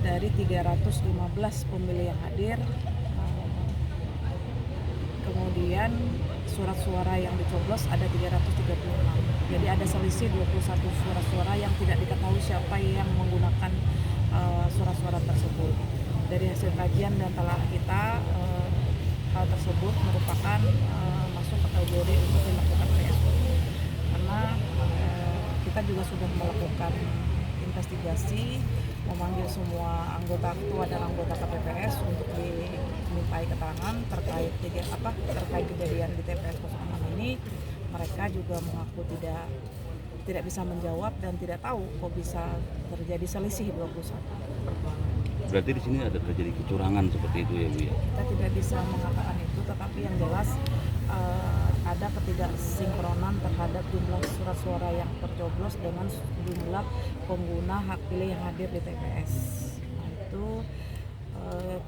dari 315 pemilih yang hadir. Kemudian surat suara yang dicoblos ada 336. Jadi ada selisih 21 surat suara yang tidak diketahui siapa yang menggunakan surat suara tersebut. Dari hasil kajian dan telah kita, hal tersebut merupakan masuk kategori untuk dilakukan PSU. Karena kita juga sudah melakukan investigasi, memanggil semua anggota, ketua dan anggota KPPS untuk dimintai keterangan terkait kejadian di TPS 06 ini. Mereka juga mengaku tidak bisa menjawab dan tidak tahu kok bisa terjadi selisih 21. Berarti di sini ada terjadi kecurangan seperti itu ya Bu ya? Kita tidak bisa mengatakan itu, tetapi yang jelas ada ketidaksinkronan terhadap jumlah surat suara yang tercoblos dengan jumlah pengguna hak pilih yang hadir di TPS. Nah, itu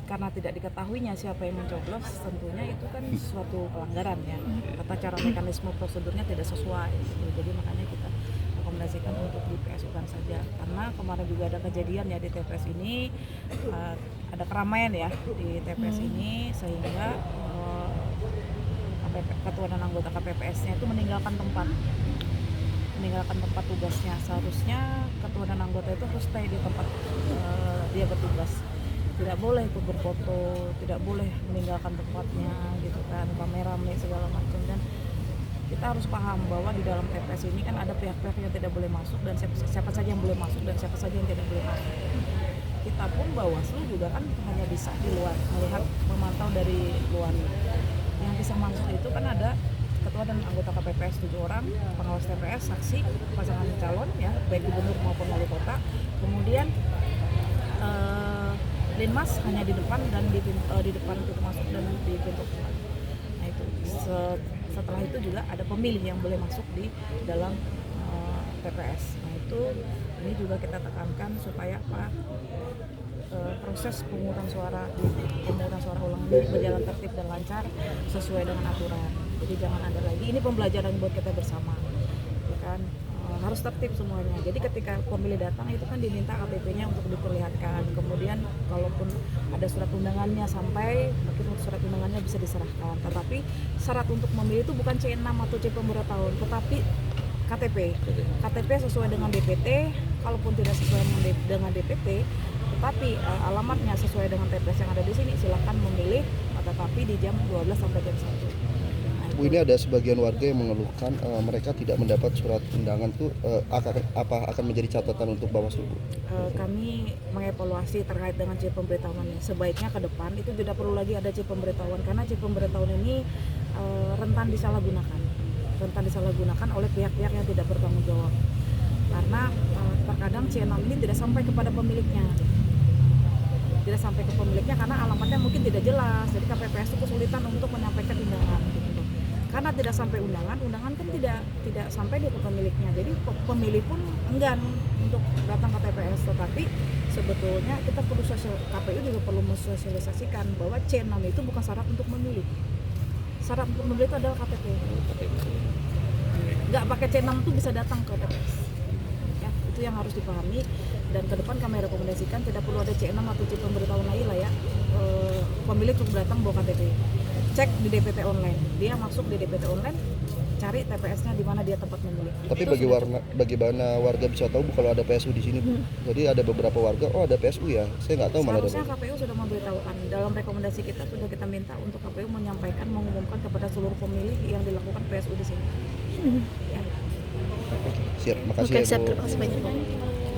karena tidak diketahuinya siapa yang mencoblos, tentunya itu kan suatu pelanggaran ya. Tata cara mekanisme prosedurnya tidak sesuai. Jadi makanya kita rekomendasikan untuk di PSU-kan saja. Karena kemarin juga ada kejadian ya di TPS ini, ada keramaian ya di TPS ini, sehingga ketua dan anggota KPPS-nya itu meninggalkan tempat tugasnya. Seharusnya ketua dan anggota itu harus stay di tempat dia bertugas, tidak boleh ikut berfoto, tidak boleh meninggalkan tempatnya gitu kan, rame-rame segala macam. Dan kita harus paham bahwa di dalam TPS ini kan ada pihak-pihak yang tidak boleh masuk dan siapa saja yang boleh masuk dan siapa saja yang tidak boleh masuk. Kita pun Bawaslu juga kan hanya bisa di luar melihat, memantau dari luar. Yang bisa masuk itu kan ada ketua dan anggota KPPS 7 orang, pengawas TPS, saksi, pasangan calon ya, baik gubernur maupun wali kota. Kemudian Linmas hanya di depan dan di depan pintu masuk dan di pintu keluar. Nah itu setelah itu juga ada pemilih yang boleh masuk di dalam TPS. Nah itu ini juga kita tekankan supaya proses pemungutan suara ulang ini berjalan tertib dan lancar sesuai dengan aturan. Jadi jangan ada lagi, ini pembelajaran buat kita bersama, ya kan, harus tertib semuanya. Jadi ketika pemilih datang itu kan diminta KTP-nya untuk diperlihatkan. Kemudian kalaupun ada surat undangannya sampai, mungkin surat undangannya bisa diserahkan. Tetapi syarat untuk memilih itu bukan C6 atau C pemberitahuan, tetapi KTP sesuai dengan DPT. Kalaupun tidak sesuai dengan DPT, tetapi alamatnya sesuai dengan TPS yang ada di sini, silakan memilih, tetapi di jam 12 sampai jam 1. Nah, Bu, ini ada sebagian warga yang mengeluhkan mereka tidak mendapat surat undangan tuh, akan menjadi catatan untuk Bawaslu, Bu? Kami mengevaluasi terkait dengan C pemberitahuan ini. Sebaiknya ke depan itu tidak perlu lagi ada C pemberitahuan, karena C pemberitahuan ini rentan disalahgunakan oleh pihak-pihak yang tidak bertanggung jawab. Karena terkadang C6 ini tidak sampai kepada pemiliknya. Karena alamatnya mungkin tidak jelas. Jadi KPPS itu kesulitan untuk menyampaikan undangan gitu. Karena tidak sampai undangan kan tidak sampai di pemiliknya. Jadi pemilih pun enggan untuk datang ke TPS. Tetapi sebetulnya kita perlu KPU juga perlu mensosialisasikan bahwa C6 itu bukan syarat untuk memilih. Syarat untuk memilih itu adalah KTP. Nggak pakai C6 itu bisa datang ke TPS. Ya, itu yang harus dipahami. Dan ke depan kami rekomendasikan tidak perlu ada C6 atau C pemberitahuan lagi lah ya. Pemilik cukup datang bawa KTP. Cek di DPT online. Dia masuk di DPT online, cari TPS-nya di mana dia tempat memilih. Tapi bagaimana warga bisa tahu Bu kalau ada PSU di sini, Bu? Jadi ada beberapa warga, oh ada PSU ya, saya nggak tahu mana ada. Seharusnya KPU sudah memberitahukan. Dalam rekomendasi kita sudah kita minta untuk KPU menyampaikan, mengumumkan kepada seluruh pemilih yang dilakukan PSU di sini. Ya. Siap, makasih ya Bu. Terima kasih banyak.